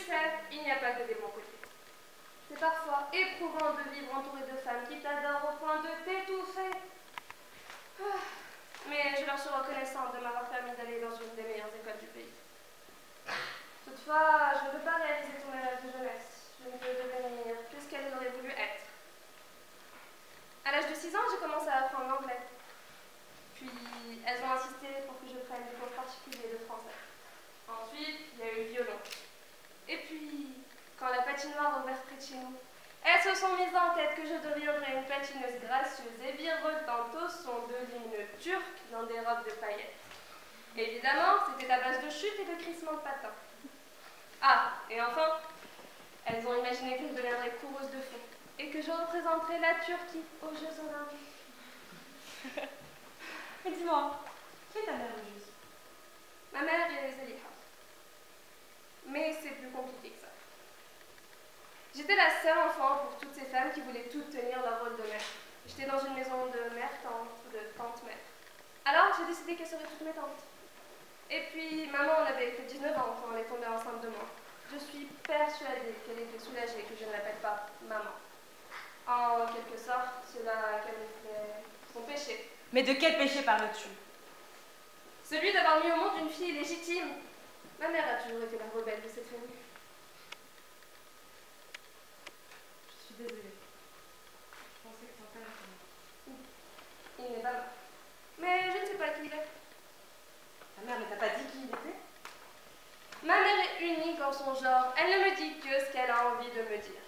sais, il n'y a pas que des bons côtés. C'est parfois éprouvant de vivre entouré de femmes qui t'adorent au point de t'étouffer. Ah, mais je leur suis reconnaissante de m'avoir permis d'aller dans une des meilleures écoles du pays. Toutefois, je ne peux pas réaliser tous mes rêves de jeunesse. Je ne peux devenir que ce qu'elles auraient voulu être. À l'âge de 6 ans, j'ai commencé à apprendre l'anglais. Puis, elles ont insisté pour que je prenne des cours particuliers de français. Ensuite, il y a eu le violon. Et puis, quand la patinoire a ouvert près de chez nous, elles se sont mises en tête que je deviendrais une patineuse gracieuse et virevoltante au son de l'hymne turc dans des robes de paillettes. Évidemment, c'était à base de chutes et de crissements de patins. Ah, et enfin, elles ont imaginé que je deviendrais coureuse de fond et que je représenterais la Turquie aux Jeux Olympiques. Mais dis-moi, qui est ta mère au juste? Ma mère est Zeliha. Mais c'est plus compliqué que ça. J'étais la seule enfant pour toutes ces femmes qui voulaient toutes tenir leur rôle de mère. J'étais dans une maison de mère-tante ou de tante-mère. Alors j'ai décidé qu'elles seraient toutes mes tantes. Et puis maman en avait que 19 ans quand elle est tombée enceinte de moi. Je suis persuadée qu'elle était soulagée que je ne l'appelle pas maman. En quelque sorte, cela qualifierait son péché. Mais de quel péché parles-tu? Celui d'avoir mis au monde une fille légitime. Ma mère a toujours été la rebelle de cette famille. Je suis désolée. Je pensais que ton père était mort. Il n'est pas mort. Mais je ne sais pas qui il est. Ta mère ne t'a pas dit qui il était? Ma mère est unique en son genre. Elle ne me dit que ce qu'elle a envie de me dire.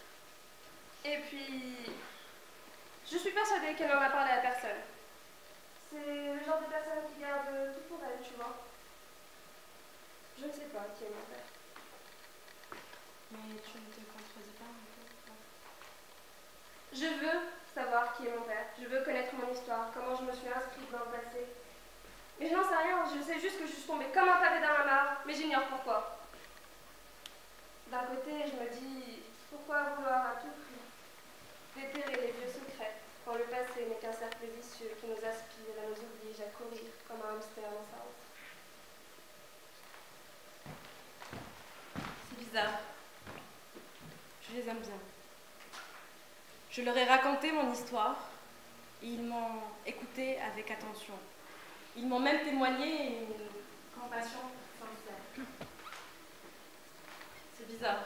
Et puis, je suis persuadée qu'elle n'en a parlé à personne. C'est le genre de personne qui garde tout pour elle, tu vois. Je ne sais pas qui est mon père. Mais tu ne te contredis pas un peu? Je veux savoir qui est mon père. Je veux connaître mon histoire, comment je me suis inscrite dans le passé. Mais je n'en sais rien. Je sais juste que je suis tombée comme un pavé dans la mare, mais j'ignore pourquoi. D'un côté, je me dis, pourquoi vouloir à tout prix déterrer les vieux secrets quand le passé n'est qu'un cercle vicieux qui nous aspire et nous oblige à courir comme un hamster dans sa route. C'est bizarre. Je les aime bien. Je leur ai raconté mon histoire et ils m'ont écouté avec attention. Ils m'ont même témoigné une compassion sincère. C'est bizarre.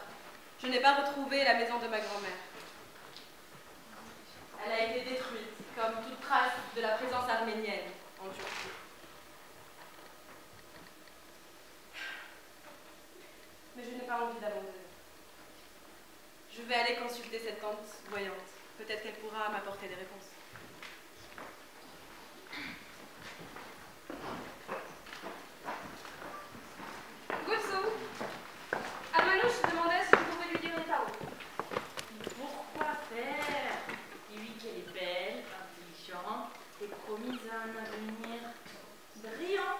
Je n'ai pas retrouvé la maison de ma grand-mère. Elle a été détruite, comme toute trace de la présence arménienne en Turquie. Mais je n'ai pas envie d'abandonner. Je vais aller consulter cette tante voyante. Peut-être qu'elle pourra m'apporter des réponses. Goussou, Armanouche demandait si tu pouvais lui dire les tarots. Pourquoi faire? Dis-lui qu'elle est belle, intelligente et promise à un avenir brillant.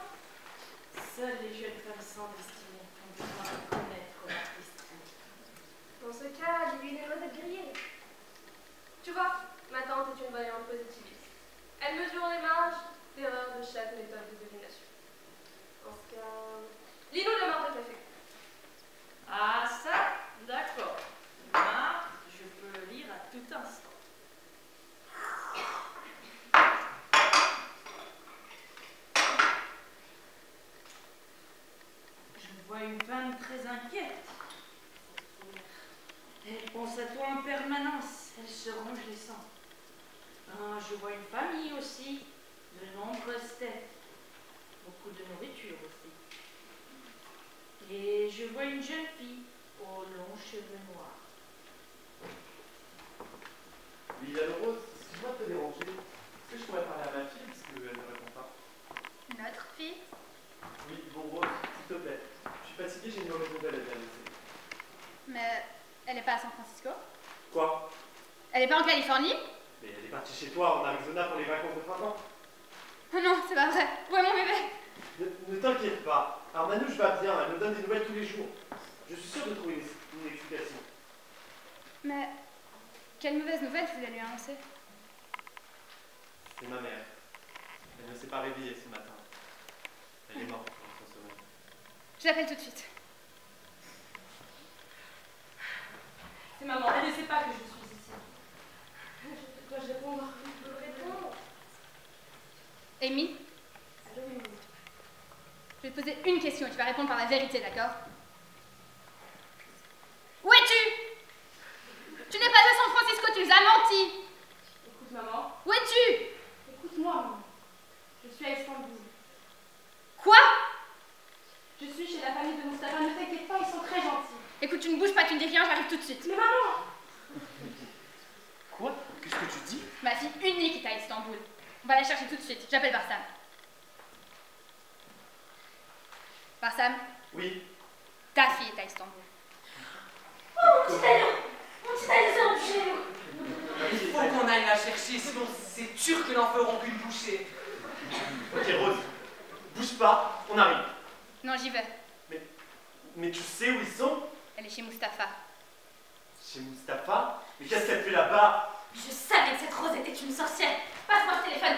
Seules les jeunes femmes sans destinée ont besoin de connaître leur destinée. Dans ce cas, dis-lui les noisettes grillées. Tu vois, ma tante est une voyante positiviste. Elle mesure les marges d'erreur de chaque méthode de divination. En ce cas, lis-nous le marc de café. Ah ça, d'accord. Moi, je peux le lire à tout instant. Je vois une femme très inquiète. Elle pense à toi en permanence. Elle se ronge les sangs. Ah, je vois une famille aussi. De nombreuses têtes. Beaucoup de nourriture aussi. Et je vois une jeune fille aux longs cheveux noirs. Liliane Rose, excuse-moi de te déranger. Est-ce que je pourrais parler à ma fille parce qu'elle ne répond pas? Notre fille? Oui, bon Rose, s'il te plaît. Je suis fatiguée, j'ai une mauvaise nouvelle à te laisser. Mais elle est pas à San Francisco? Quoi? Elle est pas en Californie? Mais elle est partie chez toi en Arizona pour les vacances de printemps. Oh non, c'est pas vrai. Où est mon bébé? Ne t'inquiète pas. Armanouche va bien, elle me donne des nouvelles tous les jours. Je suis sûre de trouver une explication. Mais quelle mauvaise nouvelle tu voulais lui annoncer? C'est ma mère. Elle ne s'est pas réveillée ce matin. Elle est morte dans son sommeil. Je l'appelle tout de suite. poser une question et tu vas répondre par la vérité, d'accord? Où es-tu? Tu n'es pas à San Francisco, tu nous as menti. Écoute, maman. Où es-tu? Écoute-moi, maman. Je suis à Istanbul. Quoi? Je suis chez la famille de Mustapha. Ne t'inquiète pas, ils sont très gentils. Écoute, tu ne bouges pas, tu ne dis rien, j'arrive tout de suite. Mais maman! Quoi? Qu'est-ce que tu dis? Ma fille unique est à Istanbul. On va la chercher tout de suite. J'appelle Barsam. Barsam, Oui. ta fille est à Istanbul. On dirait les enjeux. Il faut qu'on aille la chercher, sinon c'est sûr que n'en feront qu'une bouchée. Ok, Rose. Bouge pas, on arrive. Non, j'y vais. Mais tu sais où ils sont? Elle est chez Mustapha. Chez Mustapha? Mais qu'est-ce qu'elle fait là-bas? Je savais que cette Rose était une sorcière. Passe-moi ce téléphone.